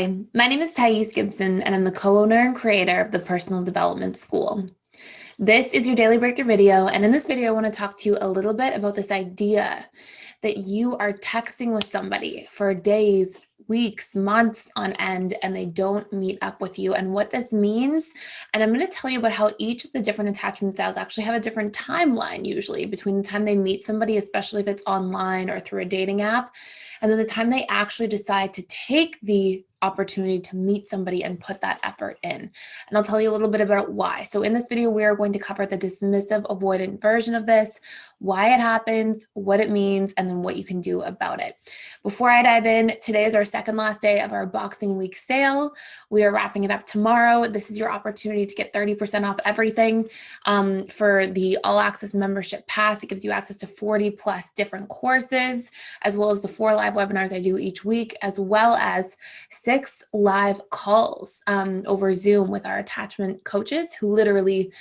Hi, my name is Gibson, and I'm the co-owner and creator of the Personal Development School. This is your daily breakthrough video, and in this video, I want to talk to you a little bit about this idea that you are texting with somebody for days, weeks, months on end, and they don't meet up with you, and what this means. And I'm going to tell you about how each of the different attachment styles actually have a different timeline, usually between the time they meet somebody, especially if it's online or through a dating app, and then the time they actually decide to take the opportunity to meet somebody and put that effort in. And I'll tell you a little bit about why. So in this video, we are going to cover the dismissive avoidant version of this, why it happens, what it means, and then what you can do about it. Before I dive in, today is our second last day of our Boxing Week sale. We are wrapping it up tomorrow. This is your opportunity to get 30% off everything for the All Access Membership Pass. It gives you access to 40 plus different courses, as well as the 4 live webinars I do each week, as well as 6 live calls over Zoom with our attachment coaches who literally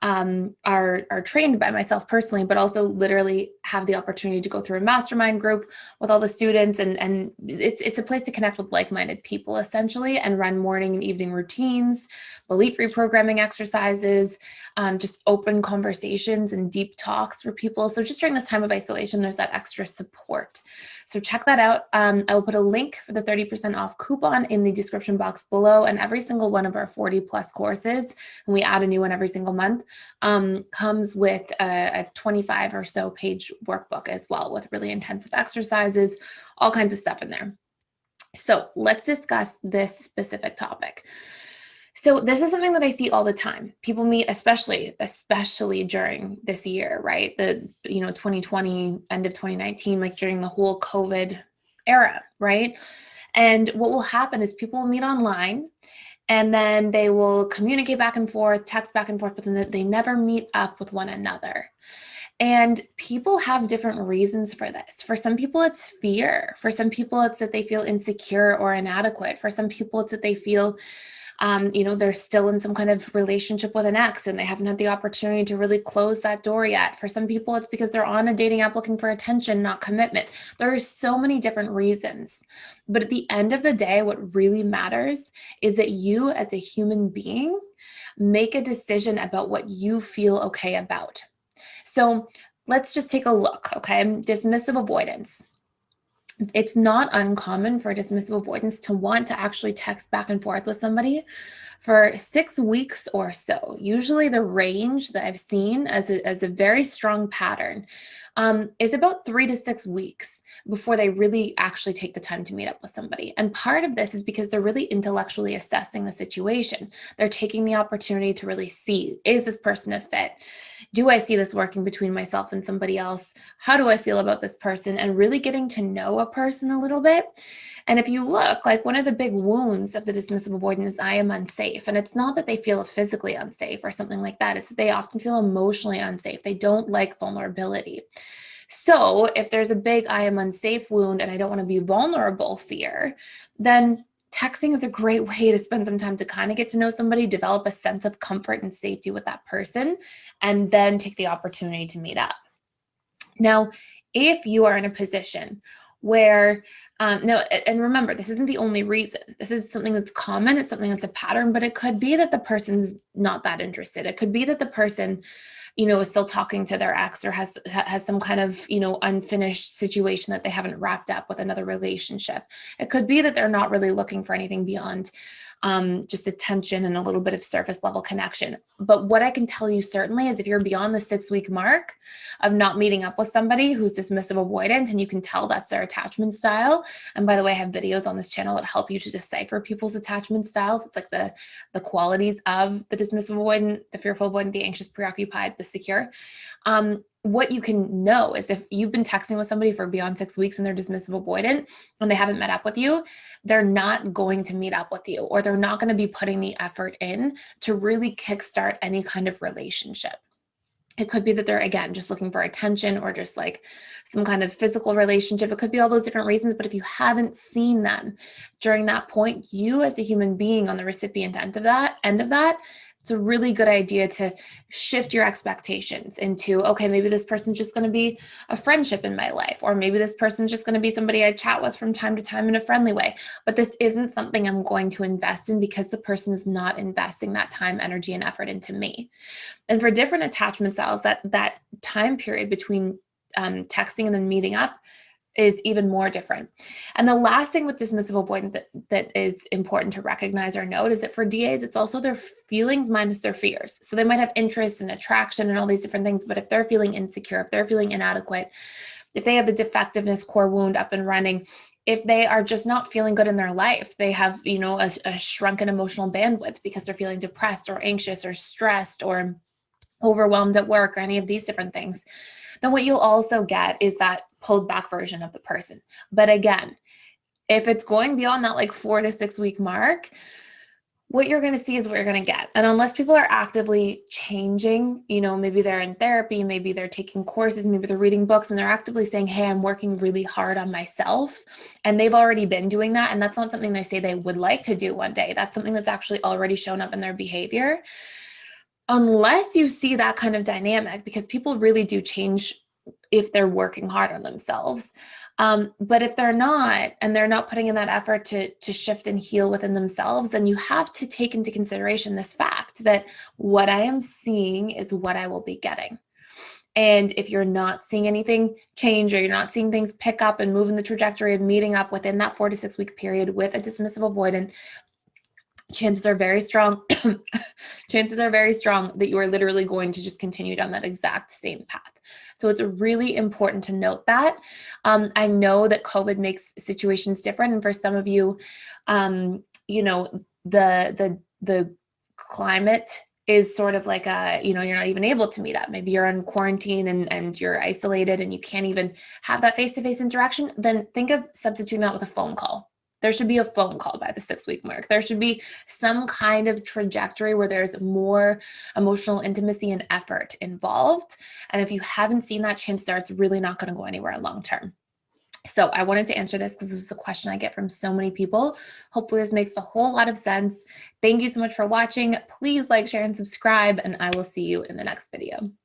are trained by myself personally, but also literally have the opportunity to go through a mastermind group with all the students. And it's a place to connect with like-minded people, essentially, and run morning and evening routines, belief reprogramming exercises, just open conversations and deep talks for people. So just during this time of isolation, there's that extra support. So check that out. I will put a link for the 30% off coupon in the description box below, and every single one of our 40 plus courses, and we add a new one every single month, comes with a 25 or so page workbook as well, with really intensive exercises, all kinds of stuff in there. So let's discuss this specific topic. So this is something that I see all the time. People meet, especially during this year, right? 2020, end of 2019, like during the whole COVID era, right? And what will happen is people will meet online, and then they will communicate back and forth, text back and forth, but then they never meet up with one another. And people have different reasons for this. For some people, it's fear. For some people, it's that they feel insecure or inadequate. For some people, it's that they feel they're still in some kind of relationship with an ex and they haven't had the opportunity to really close that door yet. For some people, it's because they're on a dating app looking for attention, not commitment. There are so many different reasons. But at the end of the day, what really matters is that you as a human being make a decision about what you feel okay about. So let's just take a look, okay? Dismissive avoidance. It's not uncommon for dismissive avoidance to want to actually text back and forth with somebody for 6 weeks or so. Usually the range that I've seen as a very strong pattern is about 3 to 6 weeks before they really actually take the time to meet up with somebody. And part of this is because they're really intellectually assessing the situation. They're taking the opportunity to really see, is this person a fit? Do I see this working between myself and somebody else? How do I feel about this person? And really getting to know a person a little bit. And if you look, like, one of the big wounds of the dismissive avoidant is I am unsafe. And it's not that they feel physically unsafe or something like that. It's that they often feel emotionally unsafe. They don't like vulnerability. So if there's a big I am unsafe wound and I don't want to be vulnerable fear, then texting is a great way to spend some time to kind of get to know somebody, develop a sense of comfort and safety with that person, and then take the opportunity to meet up. Now, if you are in a position where, now, and remember, this isn't the only reason. This is something that's common. It's something that's a pattern, but it could be that the person's not that interested. It could be that the person, is still talking to their ex or has some kind of, unfinished situation that they haven't wrapped up with another relationship. It could be that they're not really looking for anything beyond just attention and a little bit of surface level connection. But what I can tell you certainly is if you're beyond the 6-week mark of not meeting up with somebody who's dismissive avoidant, and you can tell that's their attachment style. And by the way, I have videos on this channel that help you to decipher people's attachment styles. It's like the qualities of the dismissive avoidant, the fearful avoidant, the anxious preoccupied, the secure. What you can know is if you've been texting with somebody for beyond 6 weeks and they're dismissive avoidant and they haven't met up with you, they're not going to meet up with you, or they're not going to be putting the effort in to really kickstart any kind of relationship. It could be that they're, again, just looking for attention or just like some kind of physical relationship. It could be all those different reasons. But if you haven't seen them during that point, you as a human being on the recipient end of that, it's a really good idea to shift your expectations into, okay, maybe this person's just going to be a friendship in my life, or maybe this person's just going to be somebody I chat with from time to time in a friendly way. But this isn't something I'm going to invest in because the person is not investing that time, energy, and effort into me. And for different attachment styles, that time period between texting and then meeting up is even more different. And the last thing with dismissive avoidance that is important to recognize or note is that for DAs, it's also their feelings minus their fears. So they might have interest and attraction and all these different things, but if they're feeling insecure, if they're feeling inadequate, if they have the defectiveness core wound up and running, if they are just not feeling good in their life, they have, a shrunken emotional bandwidth because they're feeling depressed or anxious or stressed or overwhelmed at work or any of these different things, then what you'll also get is that pulled back version of the person. But again, if it's going beyond that like 4 to 6 week mark, what you're going to see is what you're going to get. And unless people are actively changing, maybe they're in therapy, maybe they're taking courses, maybe they're reading books, and they're actively saying, hey, I'm working really hard on myself. And they've already been doing that. And that's not something they say they would like to do one day. That's something that's actually already shown up in their behavior. Unless you see that kind of dynamic, because people really do change if they're working hard on themselves. But if they're not, and they're not putting in that effort to shift and heal within themselves, then you have to take into consideration this fact that what I am seeing is what I will be getting. And if you're not seeing anything change, or you're not seeing things pick up and move in the trajectory of meeting up within that 4 to 6 week period with a dismissive avoidant, chances are very strong that you are literally going to just continue down that exact same path. So it's really important to note that. I know that COVID makes situations different, and for some of you, the climate is sort of like you're not even able to meet up. Maybe you're in quarantine and you're isolated and you can't even have that face-to-face interaction. Then think of substituting that with a phone call. There should be a phone call by the 6 week mark. There should be some kind of trajectory where there's more emotional intimacy and effort involved. And if you haven't seen that, chances are it's really not going to go anywhere long term. So I wanted to answer this because this is a question I get from so many people. Hopefully this makes a whole lot of sense. Thank you so much for watching. Please like, share, and subscribe, and I will see you in the next video.